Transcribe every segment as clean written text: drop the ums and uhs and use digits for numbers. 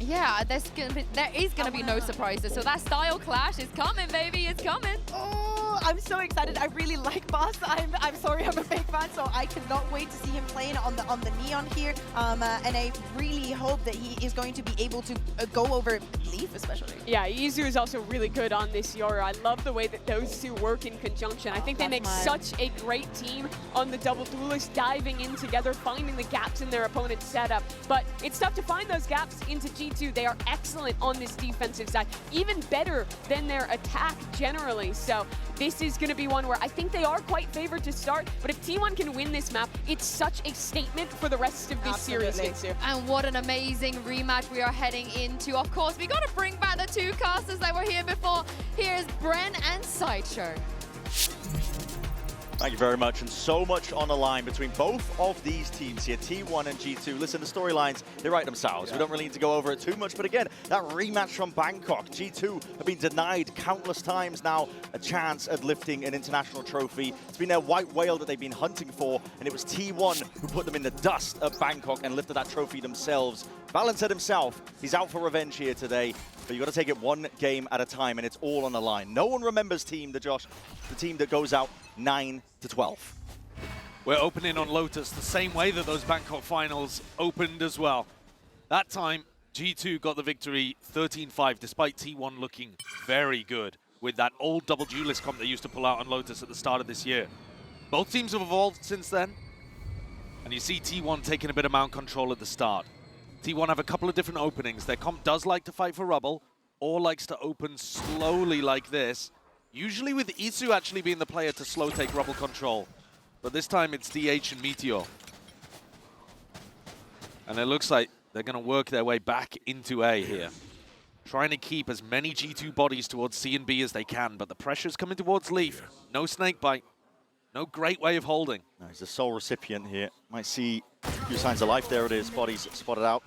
Yeah, there is gonna be no surprises. So that style clash is coming, baby. It's coming. Oh, I'm so excited. I really like Buzz. I'm sorry, I'm a big fan, so I cannot wait to see him playing on the Neon here. And I really hope that he is going to be able to go over Leaf, especially. Yeah, Izu is also really good on this Yoru. I love the way that those two work in conjunction. I think they make such a great team on the double duelist, diving in together, finding the gaps in their opponent's setup. But it's tough to find those gaps into G2. They are excellent on this defensive side, even better than their attack generally. So this is going to be one where I think they are quite favored to start, but if T1 can win this map, it's such a statement for the rest of this series. And what an amazing rematch we are heading into. Of course, we got to bring back the two casters that were here before. Here's Bren and Sideshow. Thank you very much, and so much on the line between both of these teams here, T1 and G2. Listen, the storylines, they write themselves. Yeah. We don't really need to go over it too much, but again, that rematch from Bangkok. G2 have been denied countless times now a chance at lifting an international trophy. It's been their white whale that they've been hunting for, and it was T1 who put them in the dust at Bangkok and lifted that trophy themselves. Valen said himself, he's out for revenge here today, but you've got to take it one game at a time, and it's all on the line. No one remembers the team that goes out 9-12. We're opening on Lotus the same way that those Bangkok finals opened as well. That time, G2 got the victory 13-5, despite T1 looking very good with that old double duelist comp they used to pull out on Lotus at the start of this year. Both teams have evolved since then, and you see T1 taking a bit of mount control at the start. T1 have a couple of different openings. Their comp does like to fight for rubble, or likes to open slowly like this, usually with Isu actually being the player to slow take rubble control. But this time it's DH and Meteor. And it looks like they're going to work their way back into A here. Trying to keep as many G2 bodies towards C and B as they can, but the pressure's coming towards Leaf. No snake bite. No great way of holding. No, he's the sole recipient here. Might see a few signs of life. There it is. Bodies spotted out.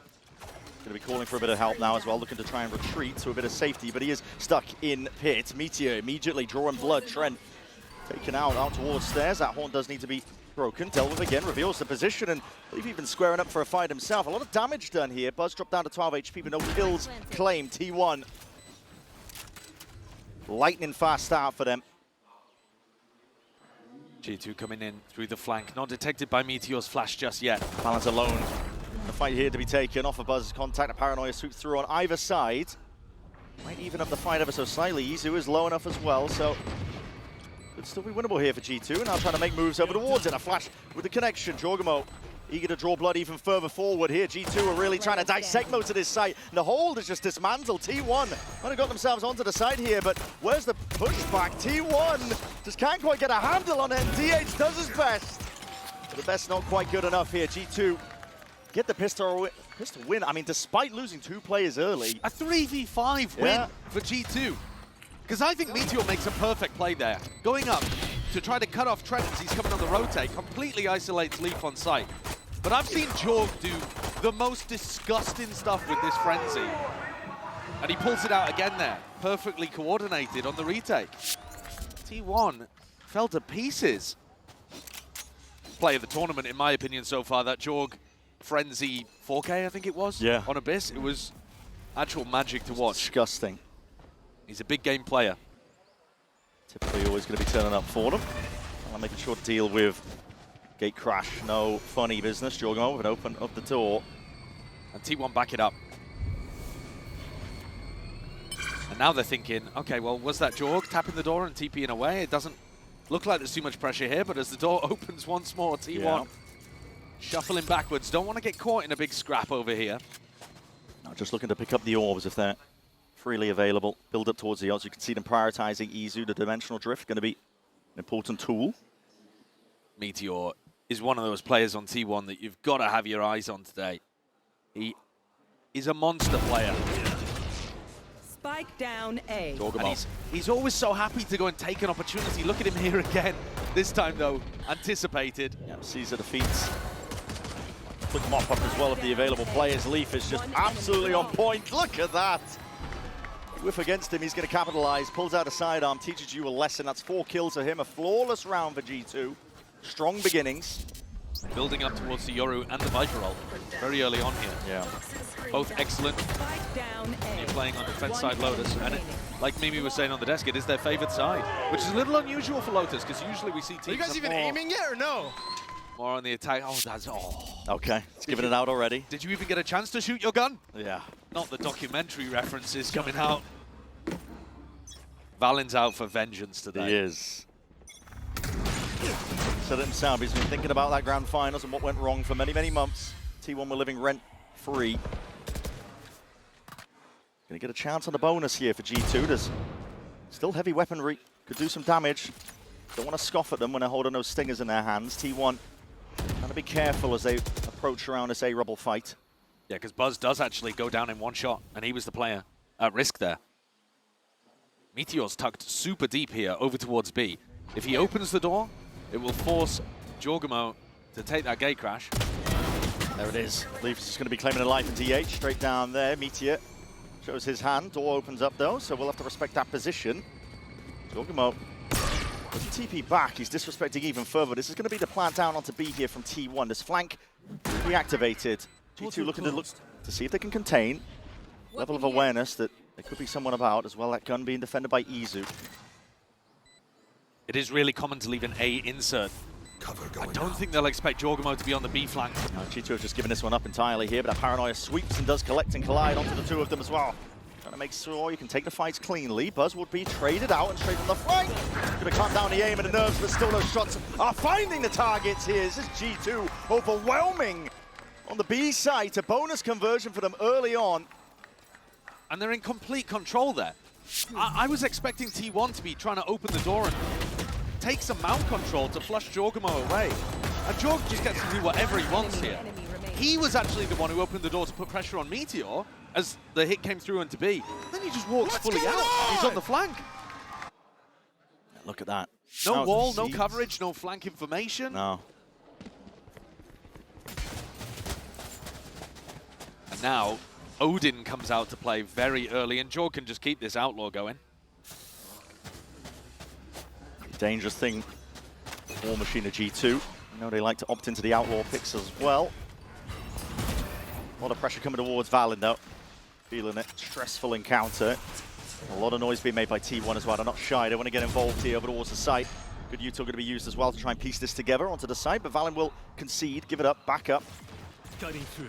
Going to be calling for a bit of help now as well, looking to try and retreat to a bit of safety, but he is stuck in pit. Meteor immediately drawing blood. Trent taken out towards stairs. That horn does need to be broken. Delve again reveals the position, and I believe even squaring up for a fight himself. A lot of damage done here. Buzz dropped down to 12 HP, but no kills claimed. T1. Lightning fast start for them. G2 coming in through the flank, not detected by Meteor's flash just yet. Balance alone. The fight here to be taken off of Buzz's contact. A Paranoia sweep through on either side. Might even up the fight ever so slightly. Izu is low enough as well, so could still be winnable here for G2. Now trying to make moves over towards it. A flash with the connection. Jorgamo eager to draw blood even further forward here. G2 are really trying to dissect most of this site. And the hold is just dismantled. T1 might have got themselves onto the side here, but where's the pushback? T1 just can't quite get a handle on it. DH does his best. But the best's not quite good enough here. G2 get the pistol win. I mean, despite losing two players early. A 3v5 win for G2. Because I think Meteor makes a perfect play there. Going up to try to cut off Trent as he's coming on the rotate, completely isolates Leaf on site. But I've seen Jorg do the most disgusting stuff with this frenzy. And he pulls it out again there, perfectly coordinated on the retake. T1 fell to pieces. Play of the tournament, in my opinion, so far, that Jorg frenzy 4K, I think it was, on Abyss. It was actual magic to watch. Disgusting. He's a big game player. Typically always going to be turning up for them. I'm making sure to deal with gate crash. No funny business. Jorgamo with an open up the door. And T1 back it up. And now they're thinking, okay, well, was that Jorg tapping the door and TPing away? It doesn't look like there's too much pressure here, but as the door opens once more, T1 shuffling backwards. Don't want to get caught in a big scrap over here. No, just looking to pick up the orbs if they're freely available. Build up towards the odds. You can see them prioritizing Izu. The dimensional drift going to be an important tool. Meteor is one of those players on T1 that you've got to have your eyes on today. He is a monster player. Spike down A. And he's always so happy to go and take an opportunity. Look at him here again. This time, though, anticipated. Yeah, Caesar defeats. Quick mop up as well of the available players. Leaf is just absolutely on point. Look at that. Whiff against him, he's going to capitalize. Pulls out a sidearm, teaches you a lesson. That's 4 kills for him. A flawless round for G2. Strong beginnings. building up towards the Yoru and the Viper ult very early on here. Yeah. Both excellent. Spike down A. You're playing on defense side Lotus, and like Mimi was saying on the desk, it is their favored side, which is a little unusual for Lotus, because usually we see teams Are you guys even aiming yet or no? more on the attack. Oh, that's Okay, it's giving it out already. Did you even get a chance to shoot your gun? Yeah. Not the documentary references coming out. Valen's out for vengeance today. He is. Said it himself, he's been thinking about that grand finals and what went wrong for many, many months. T1 were living rent-free. Gonna get a chance on the bonus here for G2. There's still heavy weaponry, could do some damage. Don't want to scoff at them when they're holding those stingers in their hands. T1 trying to be careful as they approach around this A-Rubble fight. Yeah, because Buzz does actually go down in one shot, and he was the player at risk there. Meteor's tucked super deep here over towards B. If he opens the door, it will force Jorgamo to take that gate crash. There it is. Leafs is going to be claiming a life in DH, straight down there. Meteor shows his hand. Door opens up though, so we'll have to respect that position. Jorgamo doesn't TP back. He's disrespecting even further. This is going to be the plant down onto B here from T1. This flank reactivated. G2 looking to see if they can contain. Level of awareness that there could be someone about as well. That gun being defended by Izu. It is really common to leave an A insert. I don't think they'll expect Jorgamo to be on the B flank. G2 have just given this one up entirely here, but that Paranoia sweeps and does collect and collide onto the two of them as well. Trying to make sure you can take the fights cleanly. Buzz would be traded out and straight from the flank. Going to calm down the aim and the nerves, but still those shots are finding the targets here. This is G2 overwhelming on the B side. It's a bonus conversion for them early on. And they're in complete control there. I was expecting T1 to be trying to open the door and take some mount control to flush Jorgamo away. And Jorg just gets to do whatever he wants here. He was actually the one who opened the door to put pressure on Meteor as the hit came through into B. Then he just walks fully out. He's on the flank. Look at that. No wall, no coverage, no flank information. No. And now Odin comes out to play very early, and Jorg can just keep this outlaw going. Dangerous thing. War Machine of G2. I know they like to opt into the outlaw picks as well. A lot of pressure coming towards Valen though. Feeling it. Stressful encounter. A lot of noise being made by T1 as well. They're not shy. They want to get involved here over towards the site. Good util going to be used as well to try and piece this together onto the site, but Valen will concede, give it up, back up. Cutting through.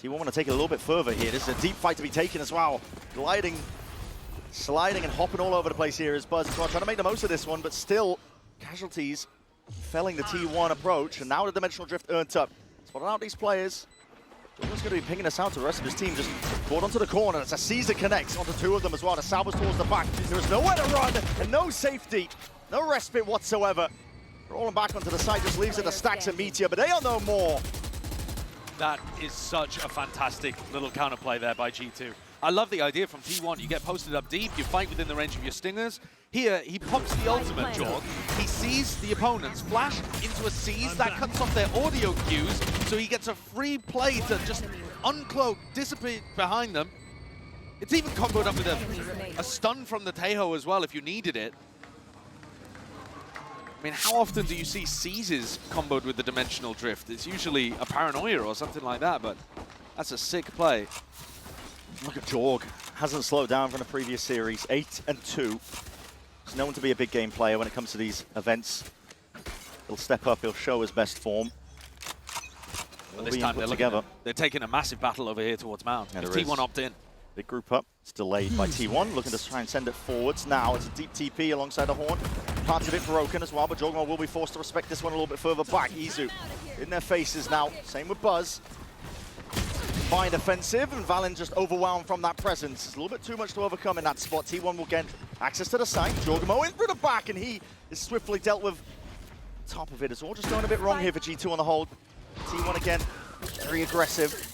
T1 want to take it a little bit further here. This is a deep fight to be taken as well. Gliding, sliding and hopping all over the place here is Buzz as well, trying to make the most of this one, but still casualties felling the T1 approach, and now the Dimensional Drift earned up. Spotting out these players. Jordan's going to be pinging us out to the rest of his team, just brought onto the corner. It's a Caesar connects onto two of them as well. The salvos towards the back. There is nowhere to run and no safety, no respite whatsoever. Rolling back onto the side just leaves it to Stacks and Meteor, but they are no more. That is such a fantastic little counterplay there by G2. I love the idea from T1. You get posted up deep, you fight within the range of your stingers. Here, he pops the ultimate, Jorg. He sees the opponents flash into a seize. That cuts off their audio cues, so he gets a free play to just uncloak, dissipate behind them. It's even comboed up with a stun from the Tejo as well if you needed it. I mean, how often do you see seizes comboed with the Dimensional Drift? It's usually a Paranoia or something like that, but that's a sick play. Look at Jorg. Hasn't slowed down from the previous series. 8-2. He's known to be a big game player when it comes to these events. He'll step up, he'll show his best form. Well, this time they're taking a massive battle over here towards Mount. Yeah, T1 opt in. Big group up. It's delayed by T1, looking to try and send it forwards. Now it's a deep TP alongside the Horn. Parts of it broken as well, but Jorgamo will be forced to respect this one a little bit further back. Izu in their faces now. Same with Buzz. Fine defensive, and Valen just overwhelmed from that presence. It's a little bit too much to overcome in that spot. T1 will get access to the site. Jorgamo in through the back, and he is swiftly dealt with. Top of it. It's all just going a bit wrong here for G2 on the hold. T1 again, very aggressive.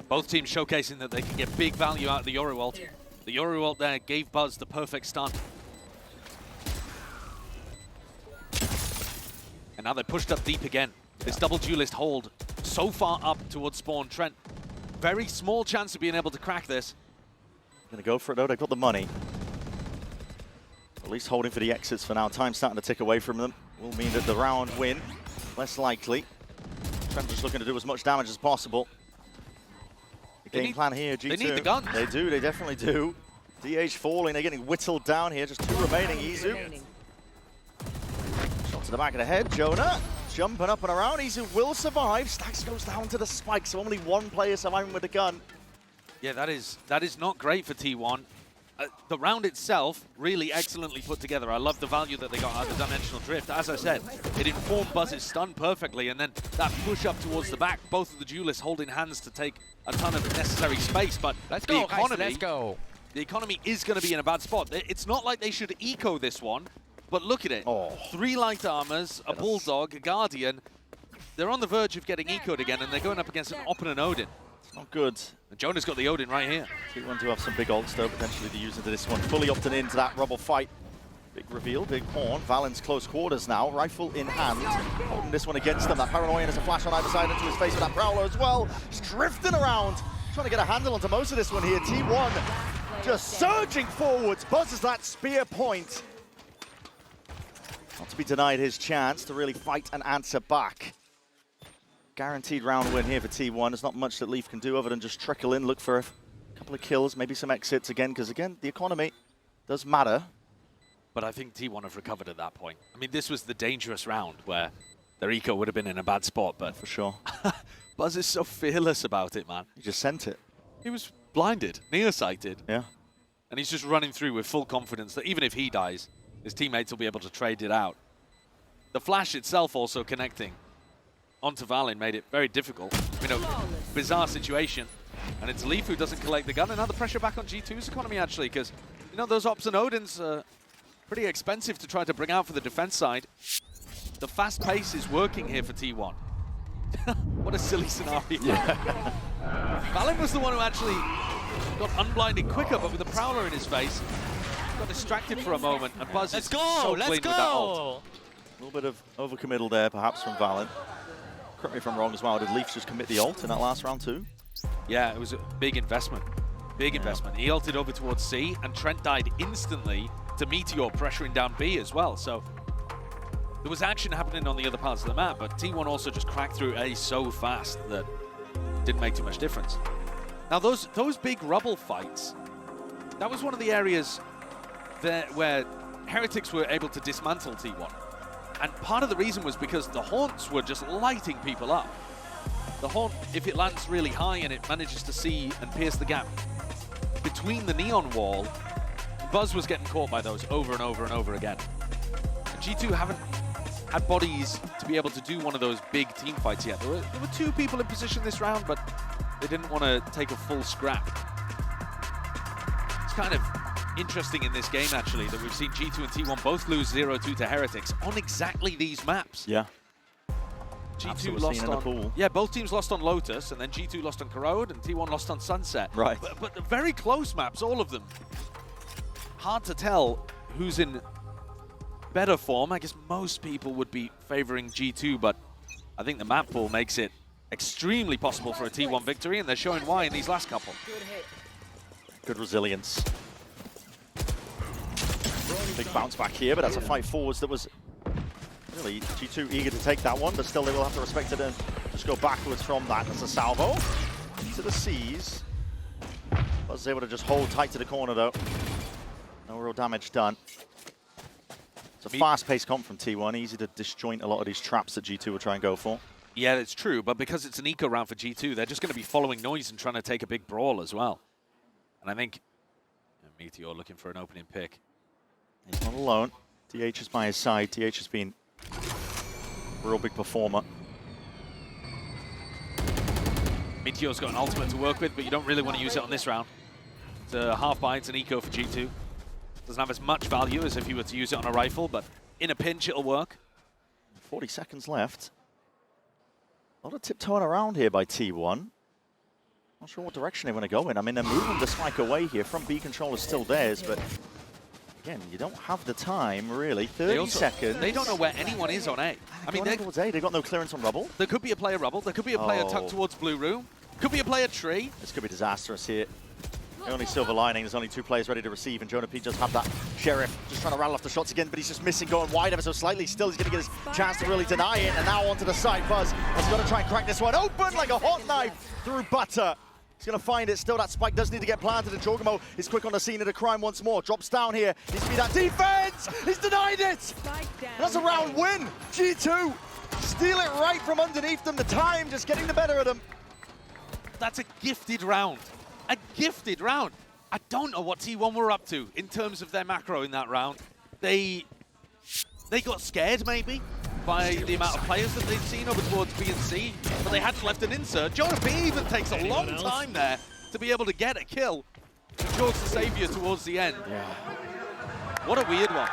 Both teams showcasing that they can get big value out of the Yoru ult. The Yoru ult there gave Buzz the perfect stun. And now they're pushed up deep again. This double duelist hold so far up towards spawn. Trent, very small chance of being able to crack this. Gonna go for it though, they've got the money. At least holding for the exits for now. Time starting to tick away from them. Will mean that the round win less likely. Trent just looking to do as much damage as possible. The game plan here, G2. They need the guns. They do, they definitely do. DH falling, they're getting whittled down here. Just 2 remaining, Izu. Shot to the back of the head, Jonah. Jumping up and around, Izu will survive. Stacks goes down to the spike, so only 1 player surviving with the gun. Yeah, that is not great for T1. The round itself, really excellently put together. I love the value that they got out of the Dimensional Drift. As I said, it informed Buzz's stun perfectly, and then that push up towards the back, both of the duelists holding hands to take a ton of necessary space, but Let's the go, economy, guys, let's go. The economy is going to be in a bad spot. It's not like they should eco this one, but look at it. Oh. 3 light armors, a Bulldog, a Guardian. They're on the verge of getting ecoed again, and they're going up against an opponent Odin. Not good. And Jonah's got the Odin right here. T1 do have some big ults though, potentially to use into this one. Fully opting into that rubble fight. Big reveal, big pawn. Valen's close quarters now, rifle in hand. Holding this one against them. That paranoia has a flash on either side into his face with that Prowler as well. Just drifting around, trying to get a handle onto most of this one here. T1 just surging forwards. Buzzes that spear point. Not to be denied his chance to really fight and answer back. Guaranteed round win here for T1. There's not much that Leaf can do other than just trickle in, look for a couple of kills, maybe some exits again, because again, the economy does matter. But I think T1 have recovered at that point. I mean, this was the dangerous round where their eco would have been in a bad spot, but For sure. Buzz is so fearless about it, man. He just sent it. He was blinded, nearsighted, Yeah. and he's just running through with full confidence that even if he dies, his teammates will be able to trade it out. The flash itself also connecting onto Valin made it very difficult. You know, bizarre situation. And it's Leaf who doesn't collect the gun, and now the pressure back on G2's economy, actually, because, you know, those Ops and Odins are pretty expensive to try to bring out for the defense side. The fast pace is working here for T1. What a silly scenario. Yeah. Valin was the one who actually got unblinded quicker, but with the Prowler in his face, got distracted for a moment, and Buzz is so clean with that ult. A little bit of overcommittal there, perhaps, from Valen. Correct me if I'm wrong as well. Did Leafs just commit the ult in that last round too? Yeah, it was a big investment. Big investment. He ulted over towards C, and Trent died instantly to Meteor pressuring down B as well. So there was action happening on the other parts of the map, but T1 also just cracked through A so fast that didn't make too much difference. Now those big rubble fights, that was one of the areas where Heretics were able to dismantle T1. And part of the reason was because the Haunts were just lighting people up. The Haunt, if it lands really high and it manages to see and pierce the gap between the Neon wall, Buzz was getting caught by those over and over and over again. And G2 haven't had bodies to be able to do one of those big team fights yet. There were 2 people in position this round, but they didn't want to take a full scrap. It's kind of interesting in this game, actually, that we've seen G2 and T1 both lose 0-2 to Heretics on exactly these maps. Yeah. G2 lost on pool. Yeah, both teams lost on Lotus, and then G2 lost on Corrode, and T1 lost on Sunset. Right. But they're very close maps, all of them. Hard to tell who's in better form. I guess most people would be favoring G2, but I think the map pool makes it extremely possible for a T1 victory, and they're showing why in these last couple. Good resilience. Big bounce back here, but that's a fight forwards that was really G2 eager to take that one, but still they will have to respect it and just go backwards from that. That's a salvo to the C's. Buzz is able to just hold tight to the corner though. No real damage done. It's a fast-paced comp from T1, easy to disjoint a lot of these traps that G2 will try and go for. Yeah, it's true, but because it's an eco round for G2, they're just going to be following noise and trying to take a big brawl as well. And I think Meteor looking for an opening pick. He's not alone. DH is by his side. DH has been a real big performer. Meteor's got an ultimate to work with, but you don't really want to use it on this round. It's a half buy, it's an eco for G2. Doesn't have as much value as if you were to use it on a rifle, but in a pinch it'll work. 40 seconds left. A lot of tiptoeing around here by T1. Not sure what direction they want to go in. I mean, they're moving the spike away here. From B control is still theirs, but again, you don't have the time, really. 30 seconds. They don't know where anyone is on A. I mean, they've got no clearance on rubble. There could be a player rubble. There could be a player tucked towards blue room. Could be a player tree. This could be disastrous here. The only silver lining, there's only 2 players ready to receive, and Jonah P does have that Sheriff just trying to rattle off the shots again, but he's just missing, going wide ever so slightly. Still, he's going to get his chance to really deny it, and now onto the side. Buzz has got to try and crack this one open like a hot knife through butter. He's going to find it. Still, that spike does need to get planted, and Jorgamo is quick on the scene of the crime once more. Drops down here. Needs to be that defense. He's denied it. That's a round win. G2 steal it right from underneath them. The time just getting the better of them. That's a gifted round. A gifted round. I don't know what T1 were up to in terms of their macro in that round. They got scared, maybe, by the amount of players that they'd seen over towards B and C, but they hadn't left an insert. Jonah B even takes a long time there to be able to get a kill. And Jorg's the savior towards the end. Yeah. What a weird one.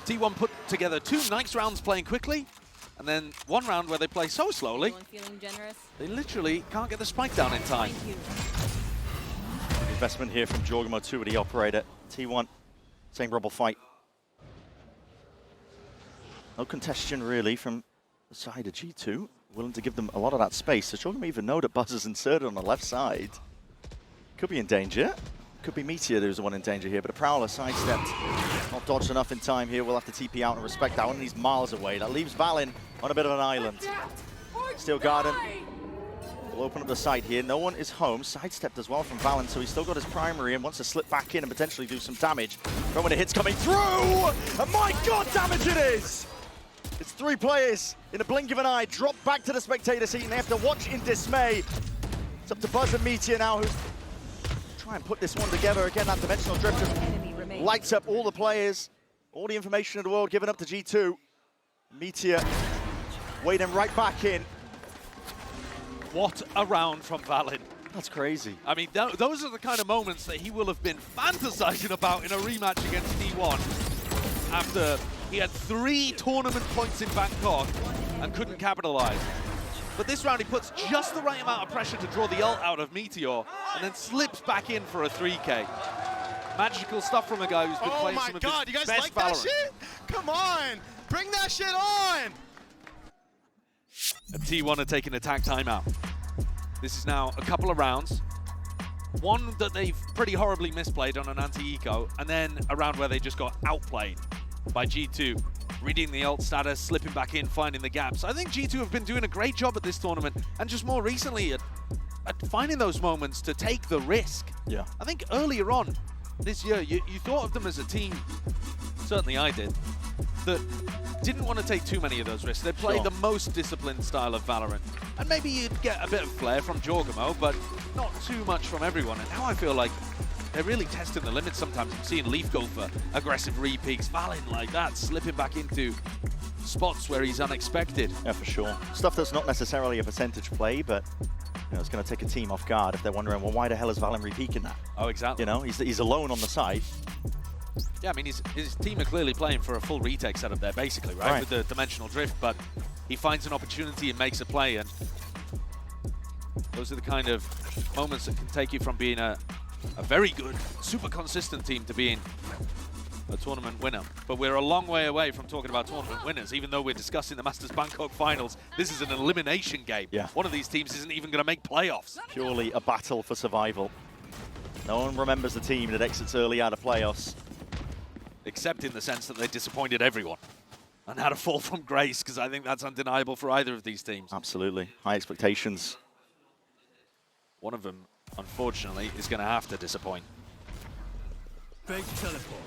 T1 put together 2 nice rounds playing quickly, and then 1 round where they play so slowly, Feeling generous. they literally can't get the spike down in time. Investment here from Jorgamo too, with the operator. T1, same rubble fight. No contention really from the side of G2. Willing to give them a lot of that space. So Jorgamo even know that Buzz is inserted on the left side. Could be in danger. Could be Meteor who's the one in danger here, but a Prowler sidestepped. Not dodged enough in time here. We'll have to TP out and respect that one. He's miles away. That leaves Valin on a bit of an island. Steel Garden will open up the site here. No one is home. Sidestepped as well from Valin, so he's still got his primary and wants to slip back in and potentially do some damage. But when the hit's coming through, and my God, damage it is! It's 3 players in a blink of an eye, drop back to the spectator seat, and they have to watch in dismay. It's up to Buzz and Meteor now, who's try and put this one together. Again, that dimensional drift just lights up all the players, all the information in the world given up to G2. Meteor wading right back in. What a round from Valin. That's crazy. I mean, those are the kind of moments that he will have been fantasizing about in a rematch against T1 after he had 3 tournament points in Bangkok and couldn't capitalize. But this round he puts just the right amount of pressure to draw the ult out of Meteor and then slips back in for a 3K. Magical stuff from a guy who's been playing some of his you guys best like Valorant. that shit? Come on, bring that shit on! And T1 are taking attack timeout. This is now a couple of rounds. One that they've pretty horribly misplayed on an anti-eco, and then a round where they just got outplayed by G2. Reading the ult status, slipping back in, finding the gaps. I think G2 have been doing a great job at this tournament, and just more recently at finding those moments to take the risk. Yeah. I think earlier on this year, you thought of them as a team, certainly I did, that didn't want to take too many of those risks. They played the most disciplined style of Valorant. And maybe you'd get a bit of flair from Jorgamo, but not too much from everyone. And now I feel like they're really testing the limits sometimes. I'm seeing Leaf go for aggressive re-peaks, Valin like that, slipping back into spots where he's unexpected. Yeah, for sure. Stuff that's not necessarily a percentage play, but you know, it's going to take a team off guard if they're wondering, well, why the hell is Valin re-peaking that? Oh, exactly. You know, he's alone on the side. Yeah, I mean, his team are clearly playing for a full retake setup there, basically, right? With the dimensional drift, but he finds an opportunity and makes a play, and those are the kind of moments that can take you from being a very good, super consistent team to being a tournament winner. But we're a long way away from talking about tournament winners, even though we're discussing the Masters Bangkok finals. This is an elimination game. Yeah. One of these teams isn't even going to make playoffs. Purely a battle for survival. No one remembers the team that exits early out of playoffs. Except in the sense that they disappointed everyone and had a fall from grace, because I think that's undeniable for either of these teams. Absolutely. High expectations. One of them, unfortunately, is going to have to disappoint. Fake teleport.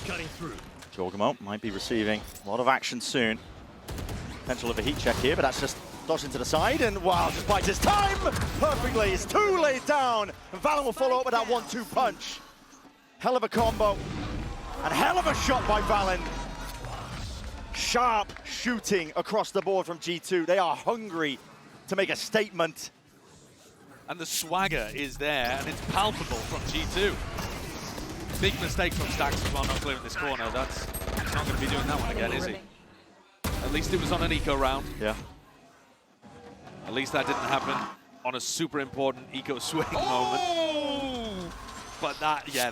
Cutting through. Jorgamo might be receiving a lot of action soon. Potential of a heat check here, but that's just dodged into the side, and wow, just bites his time perfectly. It's too late down, and Valorant will follow up with that 1-2 punch. Hell of a combo, and hell of a shot by Valorant. Sharp shooting across the board from G2. They are hungry to make a statement. And the swagger is there, and it's palpable from G2. Big mistake from Stax as well, not clearing this corner. He's not going to be doing that one again, is he? At least it was on an eco round. Yeah. At least that didn't happen on a super important eco swing moment. But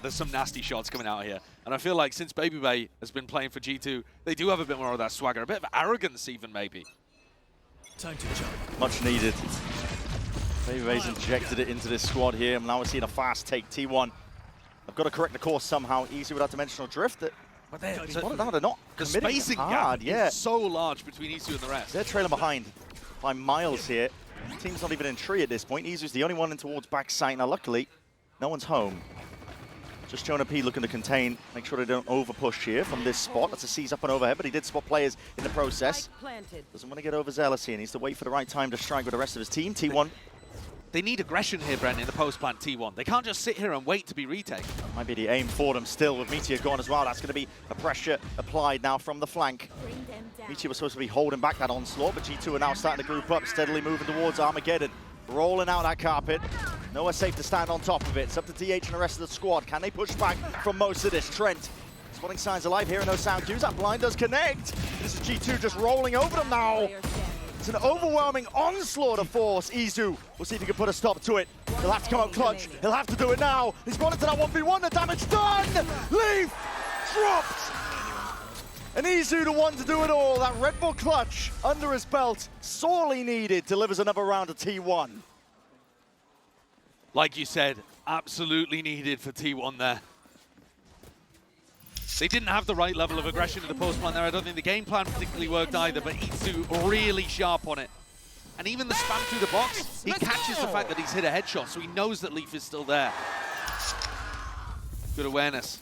there's some nasty shots coming out here. And I feel like since Baby Bay has been playing for G2, they do have a bit more of that swagger, a bit of arrogance even maybe. Time to jump. Much needed. Bay's injected it into this squad here, and now we're seeing a fast take. T1 I've got to correct the course somehow. Easy without dimensional drift. But they're not the committing spacing hard, gap is so large between Isu and the rest. They're trailing behind by miles here. Team's not even in tree at this point. Isu's the only one in towards backside. Now, luckily, no one's home. Just Jonah P looking to contain, make sure they don't over-push here from this spot. That's a seize up and overhead, but he did spot players in the process. Doesn't want to get overzealous here. Needs to wait for the right time to strike with the rest of his team. T1. They need aggression here, Brent, in the post-plant T1. They can't just sit here and wait to be retaken. Might be the aim for them still with Meteor gone as well. That's going to be a pressure applied now from the flank. Meteor was supposed to be holding back that onslaught, but G2 are now starting to group up, steadily moving towards Armageddon. Rolling out that carpet. Nowhere safe to stand on top of it. It's up to DH and the rest of the squad. Can they push back from most of this? Trent spotting signs alive here, no sound cues. That blind does connect. This is G2 just rolling over them now. It's an overwhelming onslaught of force. Isu, we'll see if he can put a stop to it. He'll have to come out clutch. He'll have to do it now. He's gone into that 1v1. The damage done. Leaf dropped. And Isu, the one to do it all. That Red Bull clutch under his belt, sorely needed, delivers another round of T1. Like you said, absolutely needed for T1 there. They didn't have the right level of aggression in the post plan there. I don't think the game plan particularly worked either, but Isu really sharp on it. And even the spam through the box, he catches the fact that he's hit a headshot, so he knows that Leaf is still there. Good awareness.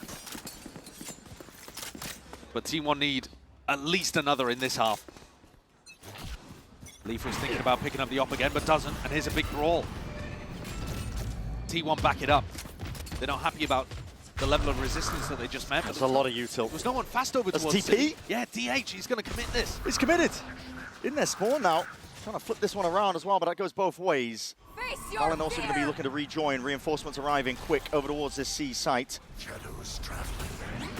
But T1 need at least another in this half. Leaf was thinking about picking up the op again, but doesn't, and here's a big brawl. T1 back it up. They're not happy about the level of resistance that they just met. That's a lot of util. There's no one fast over That's towards TP? Yeah, DH, he's going to commit this. He's committed. In their spawn now. Trying to flip this one around as well, but that goes both ways. Alan also going to be looking to rejoin. Reinforcements arriving quick over towards this C site.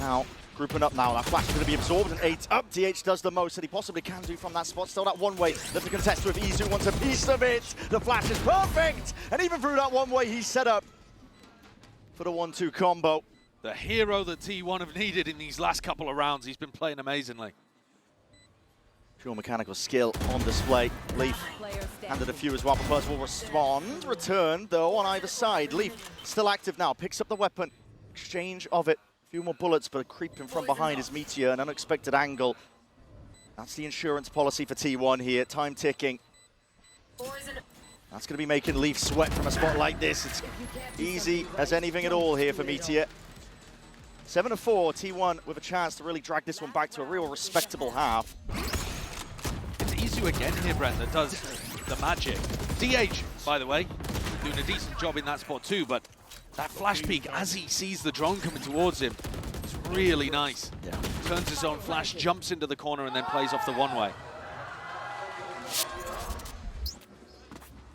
Now, grouping up now. That flash is going to be absorbed and 8 up. DH does the most that he possibly can do from that spot. Still that one way. Left to contest with Isu wants a piece of it. The flash is perfect. And even through that one way, he's set up for the 1-2 combo. The hero that T1 have needed in these last couple of rounds. He's been playing amazingly. Pure mechanical skill on display. Leaf handed a few as well, but Buzz will respond. Return, though, on either side. Leaf still active now. Picks up the weapon. Exchange of it. A few more bullets, but creeping from behind is Meteor. An unexpected angle. That's the insurance policy for T1 here. Time ticking. That's going to be making Leaf sweat from a spot like this. It's easy as anything at all here for Meteor. 7-4, T1 with a chance to really drag this one back to a real respectable half. It's Isu again here, Brent, that does the magic. DH, by the way, doing a decent job in that spot too, but that flash peek as he sees the drone coming towards him is really nice. Yeah. Turns his own flash, jumps into the corner, and then plays off the one-way.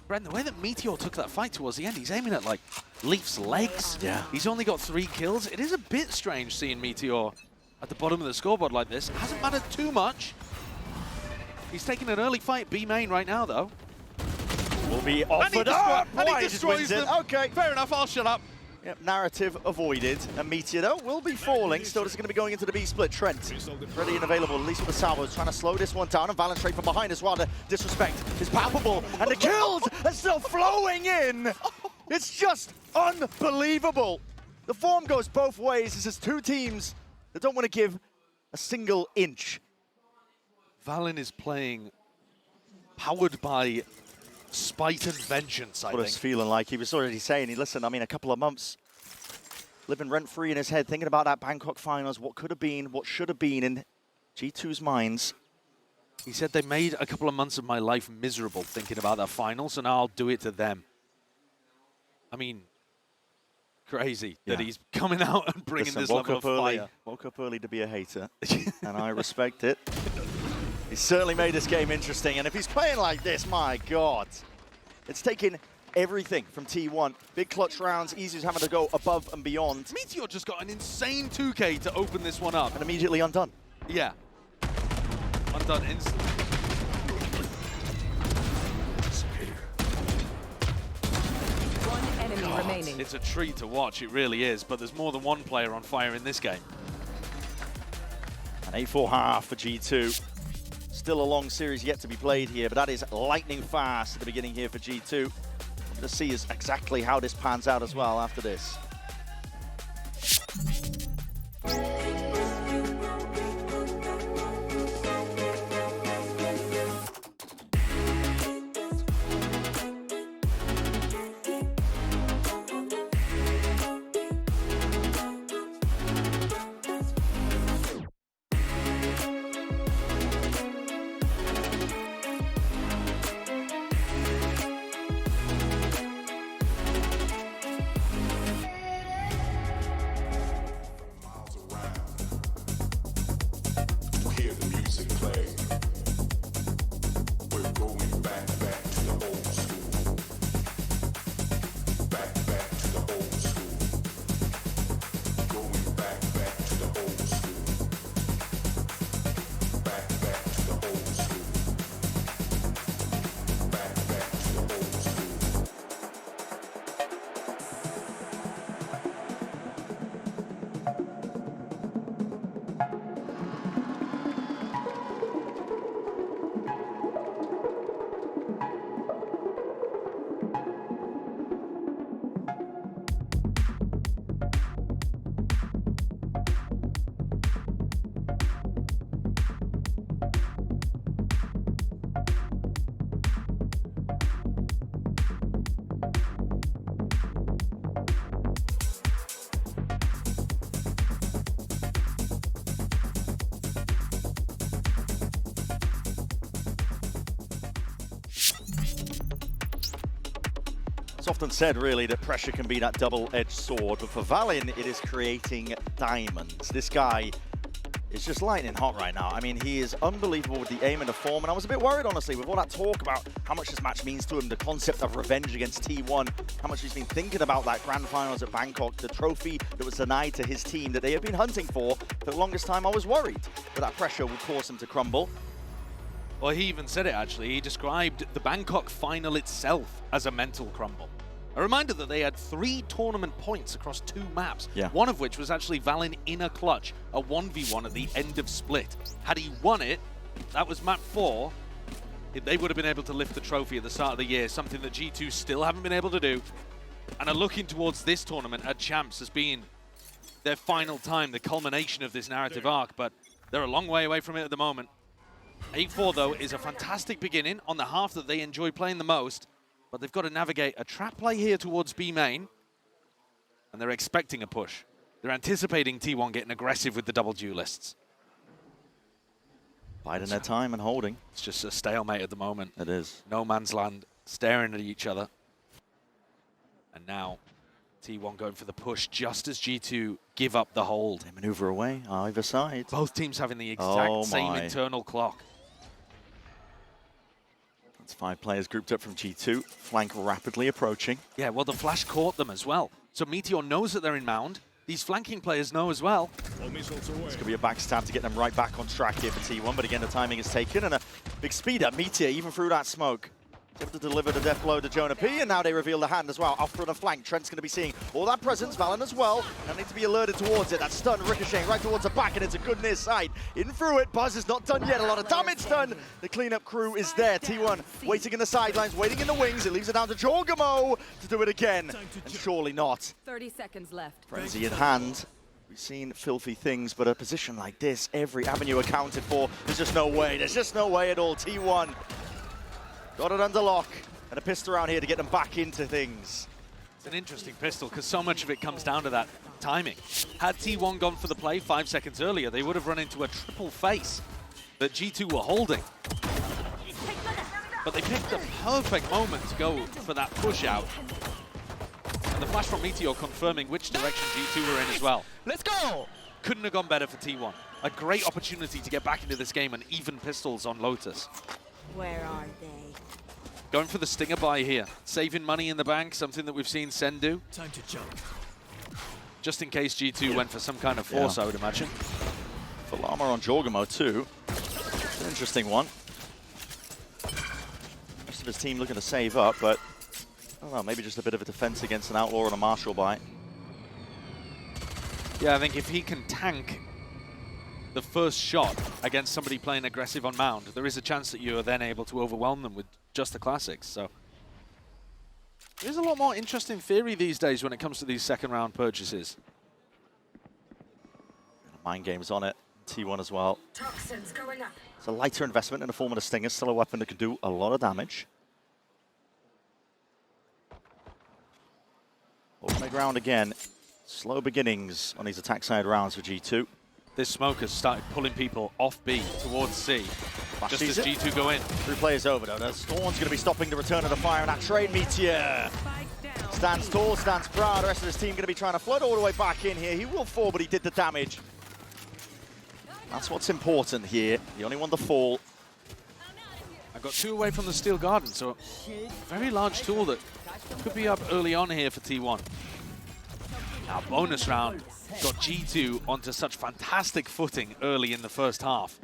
Brent, the way that Meteor took that fight towards the end, he's aiming at, like, Leaf's legs. Yeah. He's only got 3 kills. It is a bit strange seeing Meteor at the bottom of the scoreboard like this. Hasn't mattered too much. He's taking an early fight B main right now, though. Will be offered up. And he destroys them. Okay. Fair enough, I'll shut up. Yep, narrative avoided. And Meteor, though, will be falling. Still, this is going to be going into the B split. Trent, ready and available, at least with the salvos, trying to slow this one down. And Valorant straight from behind as well. The disrespect is palpable. And the kills are still flowing in. It's just unbelievable. The form goes both ways. This is two teams that don't want to give a single inch. Valen is playing powered by spite and vengeance, I What think. it's feeling like. He was already saying, listen, I mean, a couple of months living rent-free in his head, thinking about that Bangkok finals, what could have been, what should have been in G2's minds. He said they made a couple of months of my life miserable thinking about that final, so now I'll do it to them. I mean, crazy that he's coming out and bringing this level of fire. Woke up early to be a hater, and I respect it. He's certainly made this game interesting, and if he's playing like this, my God. It's taken everything from T1. Big clutch rounds, Isu's having to go above and beyond. Meteor just got an insane 2K to open this one up. And immediately undone. Yeah. Undone instantly. One enemy remaining. It's a treat to watch, it really is, but there's more than one player on fire in this game. An 8-4 half for G2. Still a long series yet to be played here, but that is lightning fast at the beginning here for G2. Let's see exactly how this pans out as well after this. It's often said, really, that pressure can be that double-edged sword, but for Valin, it is creating diamonds. This guy is just lightning hot right now. I mean, he is unbelievable with the aim and the form, and I was a bit worried, honestly, with all that talk about how much this match means to him, the concept of revenge against T1, how much he's been thinking about that grand finals at Bangkok, the trophy that was denied to his team that they have been hunting for the longest time. I was worried that that pressure would cause him to crumble. Well, he even said it, actually. He described the Bangkok final itself as a mental crumble. A reminder that they had 3 tournament points across 2 maps, one of which was actually Valin in a clutch, a 1v1 at the end of Split. Had he won it, that was map 4, they would have been able to lift the trophy at the start of the year, something that G2 still haven't been able to do, and are looking towards this tournament at Champs as being their final time, the culmination of this narrative arc, but they're a long way away from it at the moment. 8-4, though, is a fantastic beginning on the half that they enjoy playing the most, but they've got to navigate a trap play here towards B main, and they're expecting a push. They're anticipating T1 getting aggressive with the double duelists. Biding their time and holding. It's just a stalemate at the moment. It is. No man's land, staring at each other. And now T1 going for the push just as G2 give up the hold. They maneuver away, either side. Both teams having the exact same internal clock. That's 5 players grouped up from G2. Flank rapidly approaching. Yeah, well, the flash caught them as well. So Meteor knows that they're in mound. These flanking players know as well. This could be a backstab to get them right back on track here for T1, but again, the timing is taken, and a big speed up. Meteor, even through that smoke, able to deliver the death blow to Jonah P, and now they reveal the hand as well. Off front of flank, Trent's going to be seeing all that presence, Valin as well, and need to be alerted towards it. That stun ricocheting right towards the back, and it's a good near side. In through it, Buzz is not done yet, a lot of damage done. The cleanup crew is there. T1 waiting in the sidelines, waiting in the wings. It leaves it down to Jorgamo to do it again, and surely not. 30 seconds left. Frenzy in hand. We've seen filthy things, but a position like this, every avenue accounted for. There's just no way at all. T1 got it under lock, and a pistol around here to get them back into things. It's an interesting pistol, because so much of it comes down to that timing. Had T1 gone for the play 5 seconds earlier, they would have run into a triple face that G2 were holding. But they picked the perfect moment to go for that push out. And the flash from Meteor confirming which direction G2 were in as well. Let's go! Couldn't have gone better for T1. A great opportunity to get back into this game and even pistols on Lotus. Where are they? Going for the stinger buy here. Saving money in the bank, something that we've seen Sen do. Time to jump. Just in case G2 went for some kind of force, I would imagine. Full armor on Jorgamo too. It's an interesting one. Rest of his team looking to save up, but I don't know, maybe just a bit of a defense against an Outlaw and a Marshall buy. Yeah, I think if he can tank the first shot against somebody playing aggressive on mound, there is a chance that you are then able to overwhelm them with just the classics. So There's a lot more interesting theory these days when it comes to these second-round purchases. Mind games on it. T1 as well. Toxins going up. It's a lighter investment in the form of the Stinger. Still a weapon that can do a lot of damage. Open ground again. Slow beginnings on these attack side rounds for G2. This smoke has started pulling people off B towards C. Just as G2 go in. 3 players over though. Storm's going to be stopping the return of the fire, and that trade Meteor stands tall, stands proud. The rest of his team going to be trying to flood all the way back in here. He will fall, but he did the damage. That's what's important here. He only won the fall. I got 2 away from the Steel Garden, so a very large tool that could be up early on here for T1. Now, bonus round got G2 onto such fantastic footing early in the first half.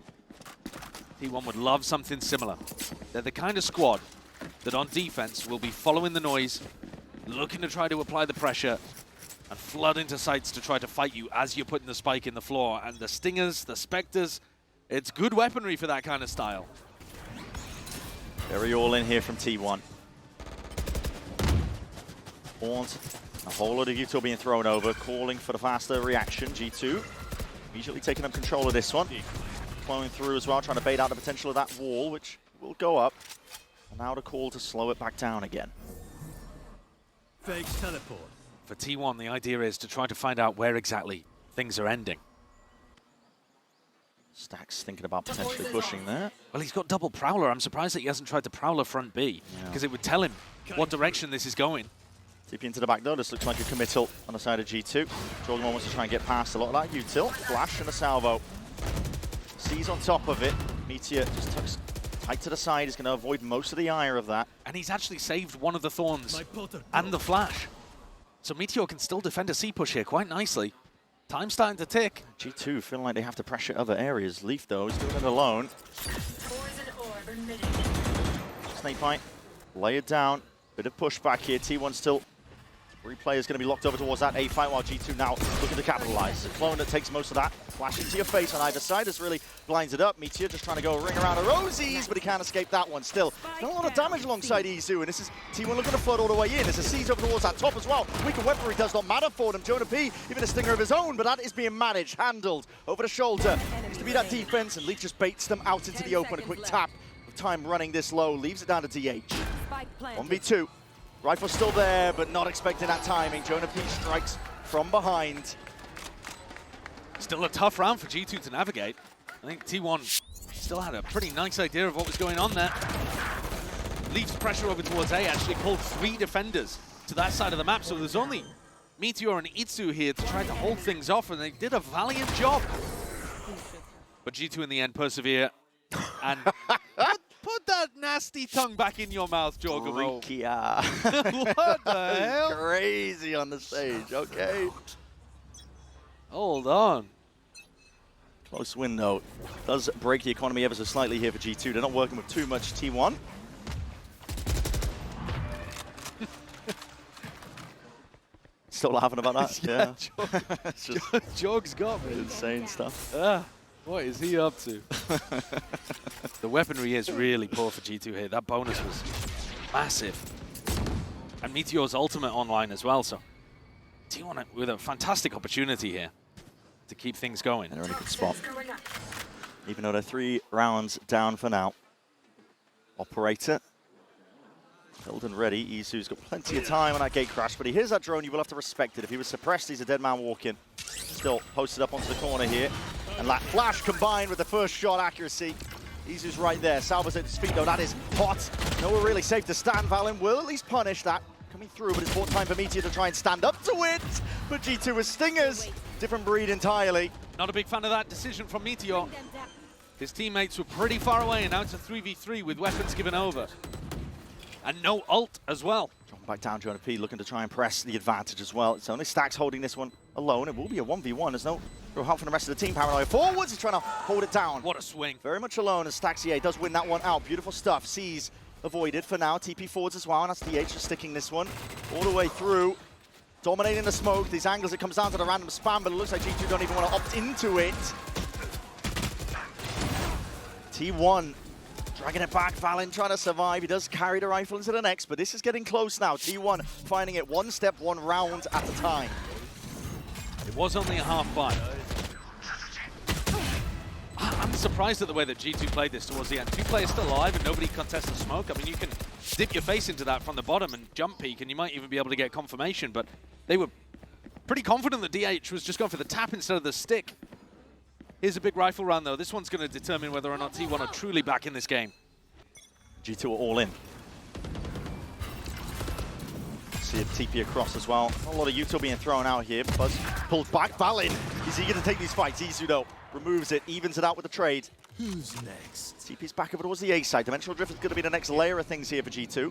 T1 would love something similar. They're the kind of squad that on defense will be following the noise, looking to try to apply the pressure, and flood into sites to try to fight you as you're putting the spike in the floor. And the Stingers, the Spectres, it's good weaponry for that kind of style. Very all in here from T1. Horns, a whole lot of util being thrown over, calling for the faster reaction. G2 immediately taking up control of this one. Flowing through as well, trying to bait out the potential of that wall, which will go up. And now the call to slow it back down again. Fake teleport. For T1, the idea is to try to find out where exactly things are ending. Stax thinking about potentially pushing there. Well, he's got double Prowler. I'm surprised that he hasn't tried to Prowler front B, because it would tell him what direction this is going. TP into the back door. This looks like a committal on the side of G2. Jordan wants to try and get past a lot of that util. Flash and a salvo. Sees on top of it. Meteor just tucks tight to the side. He's going to avoid most of the ire of that. And he's actually saved one of the Thorns and the Flash. So Meteor can still defend a C push here quite nicely. Time's starting to tick. G2 feeling like they have to pressure other areas. Leaf, though, is doing it alone. Snake bite. Lay it down. Bit of pushback here. T1 still. 3 players going to be locked over towards that A fight, while G2 now looking to capitalize. The clone that takes most of that. Flash into your face on either side. This really blinds it up. Meteor just trying to go ring around a Rosies, but he can't escape that one. Still, done a lot of damage alongside Izu, and this is T1 looking to flood all the way in. There's a siege over towards that top as well. Weaker weaponry does not matter for them. Jonah P, even a stinger of his own, but that is being managed, handled over the shoulder. Needs to be that defense, and Leaf just baits them out into the open. A quick tap of time running this low, leaves it down to DH. 1v2. Rifle's still there, but not expecting that timing. Jonah P strikes from behind. Still a tough round for G2 to navigate. I think T1 still had a pretty nice idea of what was going on there. Leaf's pressure over towards A actually pulled 3 defenders to that side of the map, so there's only Meteor and Itsu here to try to hold things off, and they did a valiant job. But G2 in the end persevere, and put that nasty tongue back in your mouth, Jorgamo. What the hell? Crazy on the stage, okay. Hold on. Close window. Does break the economy ever so slightly here for G2. They're not working with too much T1. Still laughing about that? Yeah. Jog's got me. Insane stuff. What is he up to? The weaponry is really poor for G2 here. That bonus was massive. And Meteor's ultimate online as well, so T1 with a fantastic opportunity here to keep things going. They're in a good spot. Even though they're 3 rounds down for now. Operator. Held and ready. Isu's got plenty of time on that gate crash, but he hears that drone, you will have to respect it. If he was suppressed, he's a dead man walking. Still posted up onto the corner here. And that flash combined with the first shot accuracy. Isu's right there. Salvas at his feet, though. That is hot. Nowhere really safe to stand. Valen will at least punish that. Coming through, but it's bought time for Meteor to try and stand up to it. But G2 with Stingers. Different breed entirely. Not a big fan of that decision from Meteor. His teammates were pretty far away, and now it's a 3v3 with weapons given over. And no ult as well. Dropping back down, Jonah P looking to try and press the advantage as well. It's only Stax holding this one alone. It will be a 1v1. There's no real help from the rest of the team. Paranoia forwards. He's trying to hold it down. What a swing. Very much alone as Staxier does win that one out. Beautiful stuff. Sees avoided for now. TP forwards as well, and that's DH just sticking this one all the way through. Dominating the smoke. These angles, it comes down to the random spam, but it looks like G2 don't even want to opt into it. T1 Dragging it back, Valen trying to survive. He does carry the rifle into the next, but this is getting close now. T1 finding it one step, one round at a time. It was only a half buy. I'm surprised at the way that G2 played this towards the end. 2 players still alive and nobody contests the smoke. I mean, you can dip your face into that from the bottom and jump peek, and you might even be able to get confirmation, but they were pretty confident that DH was just going for the tap instead of the stick. Here's a big rifle round, though. This one's going to determine whether or not T1 are truly back in this game. G2 are all in. See a TP across as well. A lot of util being thrown out here. Buzz pulled back. Valen, he's eager to take these fights. Izu, though, removes it, evens it out with the trade. Who's next? TP's back over towards the A side. Dimensional Drift is going to be the next layer of things here for G2.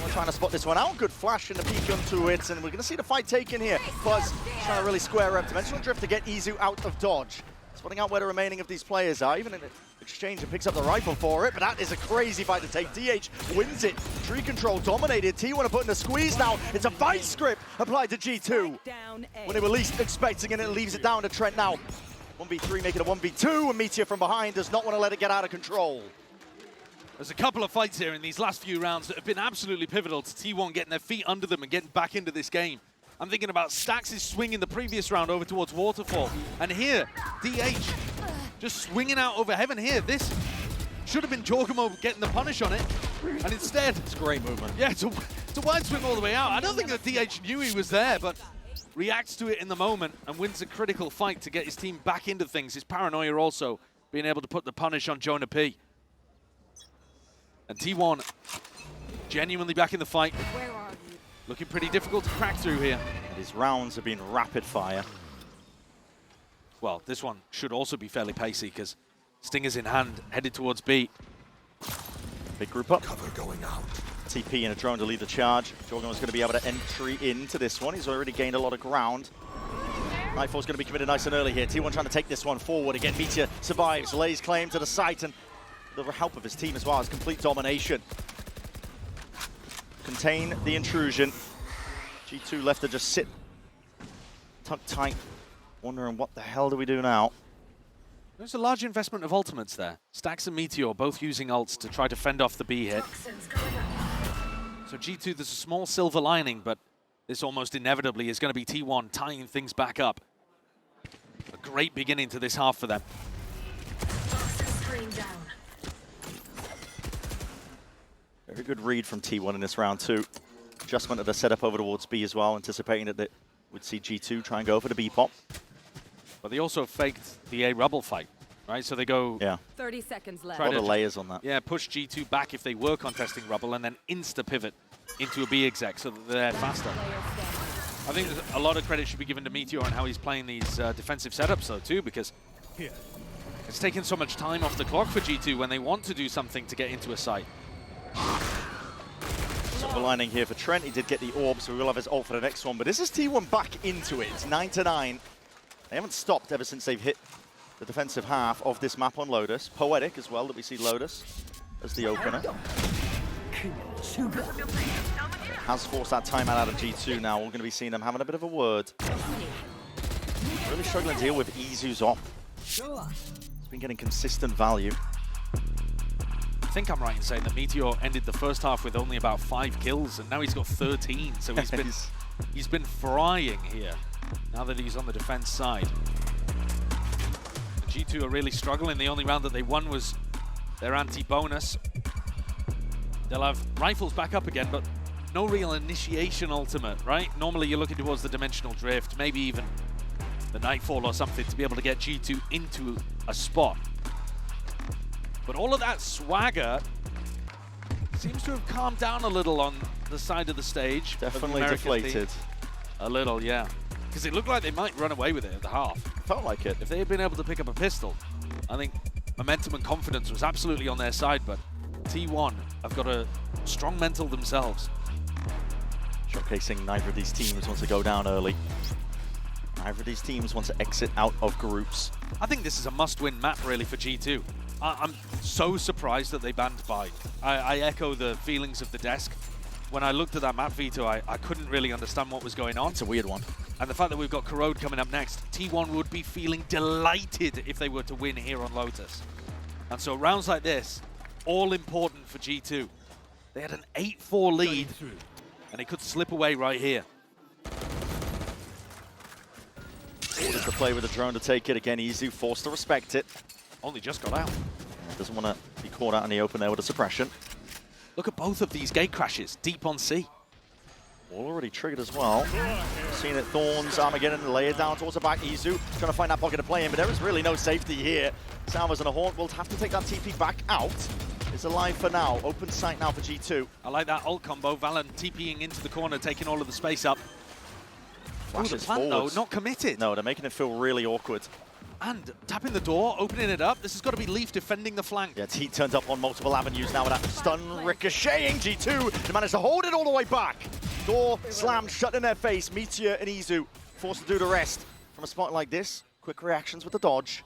We're trying to spot this one out. Good flash in the peek onto it, and we're going to see the fight taken here. Buzz trying to really square up. Dimensional Drift to get Izu out of dodge. Spotting out where the remaining of these players are. Even in exchange and picks up the rifle for it, but that is a crazy fight to take. DH wins it. Tree control dominated. T1 are putting a squeeze now. It's a fight script applied to G2. When they were least expecting it, it leaves it down to Trent now. 1v3 making a 1v2, and Meteor from behind does not want to let it get out of control. There's a couple of fights here in these last few rounds that have been absolutely pivotal to T1 getting their feet under them and getting back into this game. I'm thinking about Stax' swing in the previous round over towards Waterfall. And here, DH just swinging out over Heaven here. This should have been Jorgamo getting the punish on it. And instead... It's great movement. Yeah, it's a wide swing all the way out. I don't think that DH knew he was there, but reacts to it in the moment and wins a critical fight to get his team back into things. His paranoia also being able to put the punish on Jonah P. And T1 genuinely back in the fight. Where are you? Looking pretty difficult to crack through here. And his rounds have been rapid fire. Well, this one should also be fairly pacey because Stinger's in hand, headed towards B. Big group up. Cover going out. TP and a drone to lead the charge. Jorgamo's going to be able to entry into this one. He's already gained a lot of ground. Nightfall's going to be committed nice and early here. T1 trying to take this one forward. Again, Meteor survives, lays claim to the site, and the help of his team as well as complete domination. Contain the intrusion. G2 left to just sit tucked tight, wondering what the hell do we do now? There's a large investment of ultimates there. Stax and Meteor both using ults to try to fend off the B hit. So G2, there's a small silver lining, but this almost inevitably is going to be T1 tying things back up. A great beginning to this half for them. Very good read from T1 in this round too. Adjustment of the setup over towards B as well, anticipating that they would see G2 try and go for the B pop. But they also faked the A rubble fight, right? So they go... Yeah. 30 seconds left. A lot of layers on that. Yeah, push G2 back if they were contesting rubble and then insta-pivot into a B exec so that they're faster. I think a lot of credit should be given to Meteor on how he's playing these defensive setups though too, because it's taken so much time off the clock for G2 when they want to do something to get into a site. Silver lining here for Trent. He did get the orb, so we will have his ult for the next one. But this is T1 back into it. It's 9-9. They haven't stopped ever since they've hit the defensive half of this map on Lotus. Poetic as well that we see Lotus as the opener. Has forced that timeout out of G2 now. We're going to be seeing them having a bit of a word. Really struggling to deal with Izu's off. He's been getting consistent value. I think I'm right in saying that Meteor ended the first half with only about 5 kills, and now he's got 13. So he's been frying here now that he's on the defense side. The G2 are really struggling. The only round that they won was their anti-bonus. They'll have rifles back up again, but no real initiation ultimate, right? Normally you're looking towards the dimensional drift, maybe even the Nightfall or something to be able to get G2 into a spot. But all of that swagger seems to have calmed down a little on the side of the stage. Definitely deflated. A little, yeah. Because it looked like they might run away with it at the half. Felt like it. If they had been able to pick up a pistol, I think momentum and confidence was absolutely on their side, but T1 have got a strong mental themselves. Showcasing neither of these teams wants to go down early. Neither of these teams want to exit out of groups. I think this is a must-win map, really, for G2. I'm so surprised that they banned Bind. I echo the feelings of the desk. When I looked at that map, Vito, I couldn't really understand what was going on. It's a weird one. And the fact that we've got Corrode coming up next, T1 would be feeling delighted if they were to win here on Lotus. And so rounds like this, all important for G2. They had an 8-4 lead, and it could slip away right here. Orders the play with the drone to take it again. Izu forced to respect it. Only just got out. Doesn't want to be caught out in the open there with a suppression. Look at both of these gate crashes, deep on C. All already triggered as well. Seeing it, Thorns, Armageddon, lay it down towards the back. Izu trying to find that pocket to play in, but there is really no safety here. Salvas and a Haunt will have to take that TP back out. It's alive for now. Open sight now for G2. I like that ult combo. Valen TPing into the corner, taking all of the space up. Flashes the plant, forwards. though, not committed. No, they're making it feel really awkward. And tapping the door, opening it up. This has got to be Leaf defending the flank. Yeah, T turns up on multiple avenues now with that stun ricocheting. G2, they managed to hold it all the way back. Door slammed, shut in their face. Meteor and Izu forced to do the rest. From a spot like this, quick reactions with the dodge.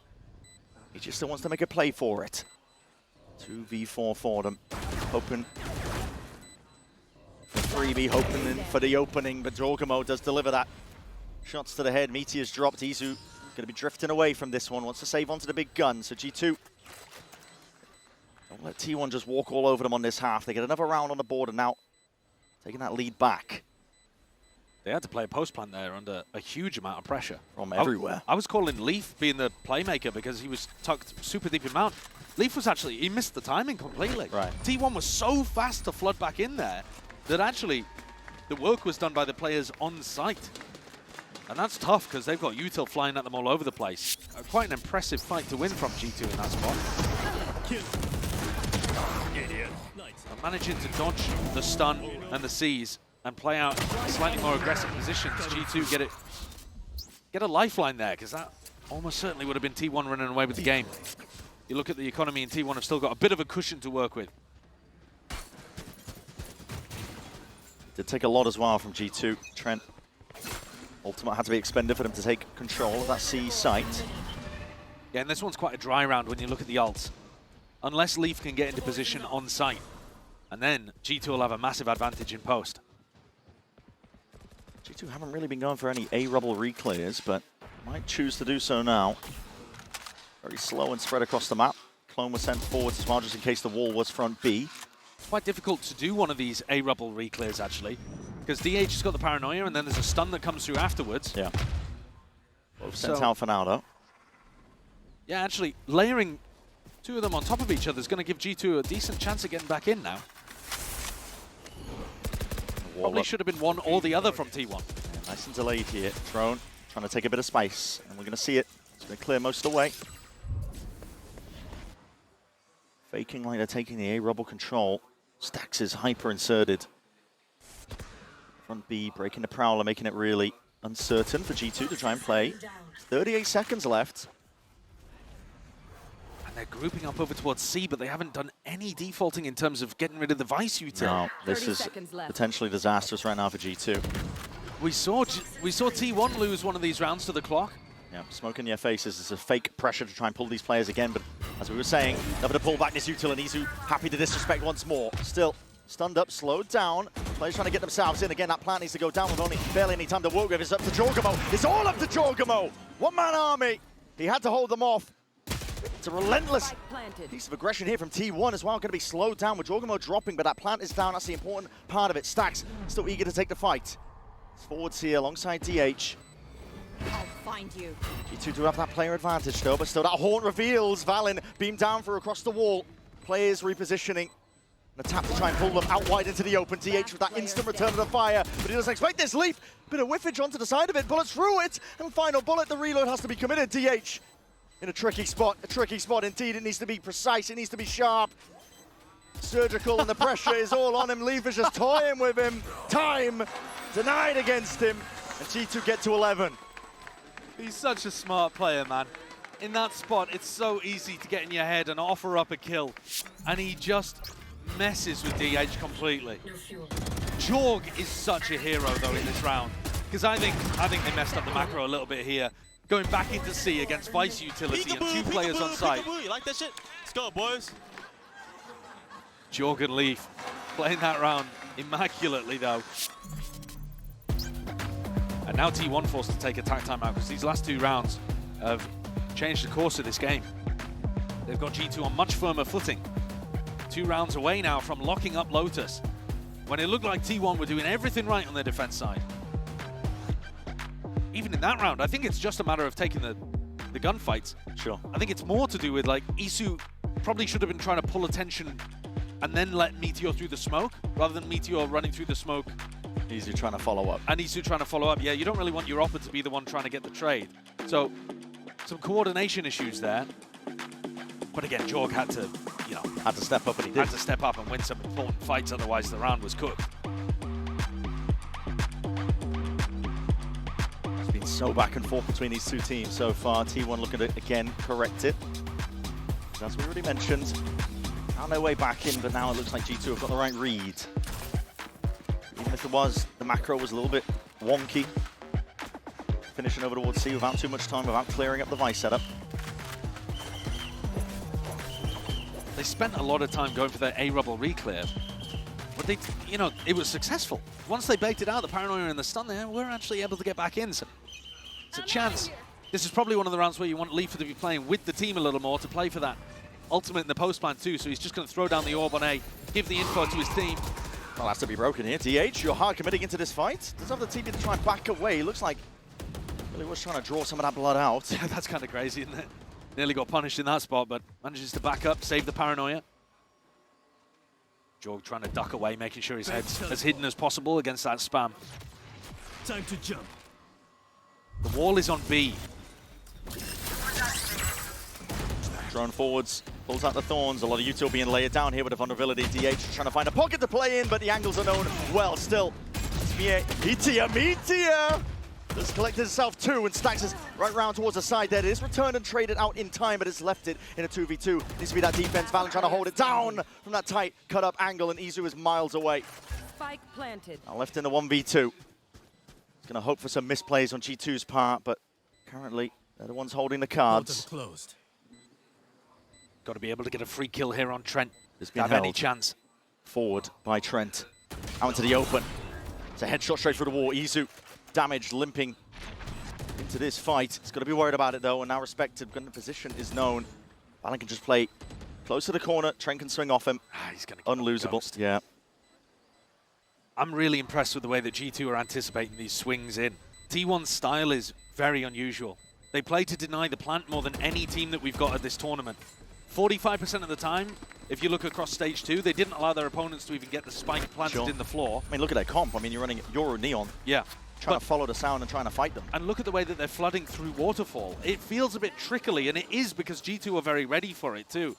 He just still wants to make a play for it. 2v4 for them. Hoping for 3v, hoping for the opening, but Jorgamo does deliver that. Shots to the head, Meteor's dropped. Izu going to be drifting away from this one, wants to save onto the big gun. So G2, don't let T1 just walk all over them on this half. They get another round on the board and now taking that lead back. They had to play a post plant there under a huge amount of pressure. From everywhere. I was calling Leaf being the playmaker because he was tucked super deep in mount. Leaf was actually, he missed the timing completely. Right. T1 was so fast to flood back in there that actually the work was done by the players on site. And that's tough because they've got util flying at them all over the place. Quite an impressive fight to win from G2 in that spot. And managing to dodge the stun and the Cs and play out slightly more aggressive positions. G2 get a lifeline there because that almost certainly would have been T1 running away with the game. You look at the economy and T1 have still got a bit of a cushion to work with. Did take a lot as well from G2. Trent. Ultimate had to be expended for them to take control of that C site. Yeah, and this one's quite a dry round when you look at the ults. Unless Leaf can get into position on site. And then G2 will have a massive advantage in post. G2 haven't really been going for any A-rubble reclears, but might choose to do so now. Very slow and spread across the map. Clone was sent forwards as well, just in case the wall was front B. Quite difficult to do one of these A-rubble reclears, actually. Because DH has got the paranoia, and then there's a stun that comes through afterwards. Yeah. Both sent out for now, though. Yeah, actually, layering two of them on top of each other is going to give G2 a decent chance of getting back in now. Probably should have been one or the other from T1. Yeah, nice and delayed here. Throne trying to take a bit of space, and we're going to see it. It's going to clear most of the way. Faking like they're taking the A-rubble control. Stax is hyper-inserted. Front B breaking the Prowler, making it really uncertain for G2 to try and play. 38 seconds left. And they're grouping up over towards C, but they haven't done any defaulting in terms of getting rid of the Vice util. No, this is potentially disastrous right now for G2. We saw T1 lose one of these rounds to the clock. Yeah, smoke in your faces. It's a fake pressure to try and pull these players again, but as we were saying, they're going to pull back this util, and Izu happy to disrespect once more. Still stunned up, slowed down. Players trying to get themselves in. Again, that plant needs to go down with only barely any time to work with. It's up to Jorgamo. It's all up to Jorgamo. One-man army. He had to hold them off. It's a relentless piece of aggression here from T1 as well. Going to be slowed down with Jorgamo dropping, but that plant is down. That's the important part of it. Stax still eager to take the fight. Forwards here alongside DH. I'll find you. G2 do have that player advantage though, but still that Haunt reveals Valen beam down for across the wall. Players repositioning. And a tap to try and pull them out wide into the open. DH with that instant return of the fire, but he doesn't expect this. Leaf, bit of whiffage onto the side of it, bullets through it, and final bullet, the reload has to be committed. DH in a tricky spot indeed. It needs to be precise, it needs to be sharp. Surgical, and the pressure is all on him. Leaf is just toying with him. Time denied against him, and G2 get to 11. He's such a smart player, man. In that spot, it's so easy to get in your head and offer up a kill. And he just messes with DH completely. Jorg is such a hero, though, in this round. Because I think they messed up the macro a little bit here. Going back into C against Vice utility and two players on site. You like that shit? Let's go, boys. Jorg and Leaf playing that round immaculately, though. And now T1 forced to take a tack timeout because these last two rounds have changed the course of this game. They've got G2 on much firmer footing. 2 rounds away now from locking up Lotus, when it looked like T1 were doing everything right on their defense side. Even in that round, I think it's just a matter of taking the gunfights. Sure. I think it's more to do with, like, Isu probably should have been trying to pull attention and then let Meteor through the smoke, rather than Meteor running through the smoke. Isu trying to follow up. And Isu trying to follow up. Yeah, you don't really want your opper to be the one trying to get the trade. So, some coordination issues there. But again, Jorg had to, you know, Had to step up, and he did. had to step up and win some important fights, otherwise the round was cooked. It's been so back and forth between these two teams so far. T1 looking to, again, correct it. As we already mentioned, found their way back in, but now it looks like G2 have got the right read. Even if it was, the macro was a little bit wonky. Finishing over towards C without too much time, without clearing up the Vice setup. They spent a lot of time going for their A-Rubble reclear, but they, you know, it was successful. Once they baited out the Paranoia and the stun there, we're actually able to get back in. So it's a chance. This is probably one of the rounds where you want Leafer to be playing with the team a little more, to play for that ultimate in the post plan too. So he's just going to throw down the orb on A, give the info to his team. Well, has to be broken here. DH, you're hard committing into this fight. Does have the team to try and back away. Looks like really was trying to draw some of that blood out. Yeah, that's kind of crazy, isn't it? Nearly got punished in that spot, but manages to back up, save the Paranoia. Jorg trying to duck away, making sure his head's as hidden as possible against that spam. Time to jump. The wall is on B. Drone forwards, pulls out the thorns. A lot of util being layered down here with a vulnerability. DH trying to find a pocket to play in, but the angles are known well still. Meteor! Just collected itself 2 and stacks us right round towards the side there. It is returned and traded out in time, but it's left it in a 2v2. Needs to be that defense. VALORANT trying to hold it down from that tight cut-up angle, and Isu is miles away. Spike planted. Now left in the 1v2. He's going to hope for some misplays on G2's part, but currently they're the ones holding the Lotus cards. closed. Got to be able to get a free kill here on Trent. It's To been have any held chance. forward by Trent. Out into the open. It's a headshot straight through the wall. Isu damaged, limping into this fight. He's got to be worried about it though, and now respected. Gun position is known. VALORANT can just play close to the corner. Trent can swing off him. He's going to Unlosable. Yeah. I'm really impressed with the way that G2 are anticipating these swings in. T1's style is very unusual. They play to deny the plant more than any team that we've got at this tournament. 45% of the time, if you look across stage 2, they didn't allow their opponents to even get the spike planted in the floor. I mean, look at their comp. I mean, you're running Euro Neon. Yeah. Trying to follow the sound and trying to fight them. And look at the way that they're flooding through Waterfall. It feels a bit trickly, and it is because G2 are very ready for it too.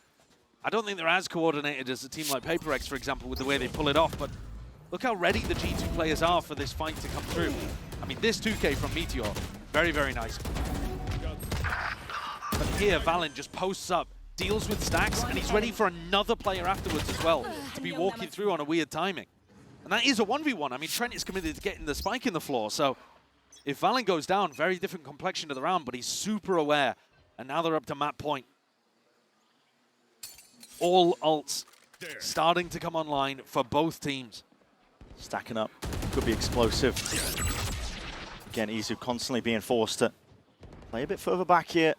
I don't think they're as coordinated as a team like PaperX, for example, with the way they pull it off, but look how ready the G2 players are for this fight to come through. I mean, this 2K from Meteor, very, very nice. But here, VALORANT just posts up, deals with stacks, and he's ready for another player afterwards as well to be walking through on a weird timing. And that is a 1v1. I mean, Trent is committed to getting the spike in the floor, so if VALORANT goes down, very different complexion to the round, but he's super aware. And now they're up to map point. All ults starting to come online for both teams. Stacking up. Could be explosive. Again, Isu constantly being forced to play a bit further back here.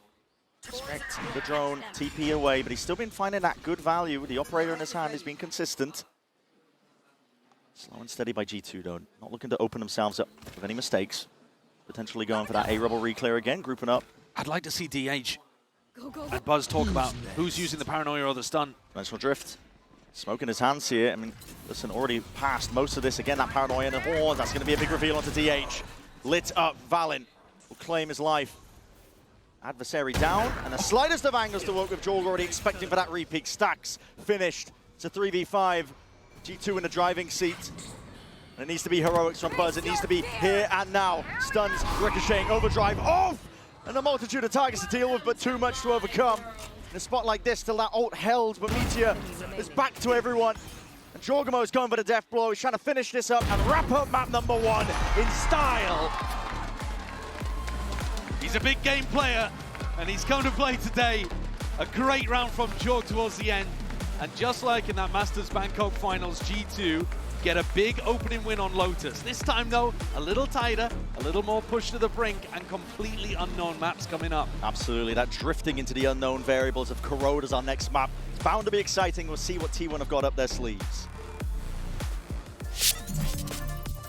Respect the drone, TP away, but he's still been finding that good value. The operator in his hand has been consistent. Slow and steady by G2 though. Not looking to open themselves up with any mistakes. Potentially going for that A-Rubble reclear again, grouping up. I'd like to see DH and Buzz talk about who's using the Paranoia or the stun. Dimensional Drift. Smoke in his hands here. I mean, listen, already passed most of this. Again, that Paranoia and the horns. That's going to be a big reveal onto DH. Lit up, VALORANT will claim his life. Adversary down, and the slightest of angles to work with. Jorg already expecting for that repeat. Stacks finished. It's a 3v5. G2 in the driving seat. And it needs to be heroics from Buzz. It needs to be here and now. Stuns, ricocheting, overdrive, off! And a multitude of targets to deal with, but too much to overcome. In a spot like this, still that ult held, but Meteor is back to everyone. And Jorgamo's going for the death blow. He's trying to finish this up and wrap up map number 1 in style. He's a big game player, and he's come to play today. A great round from Jorg towards the end. And just like in that Masters Bangkok Finals, G2 get a big opening win on Lotus. This time, though, a little tighter, a little more push to the brink, and completely unknown maps coming up. Absolutely, that drifting into the unknown variables of Corroder's our next map. It's bound to be exciting. We'll see what T1 have got up their sleeves.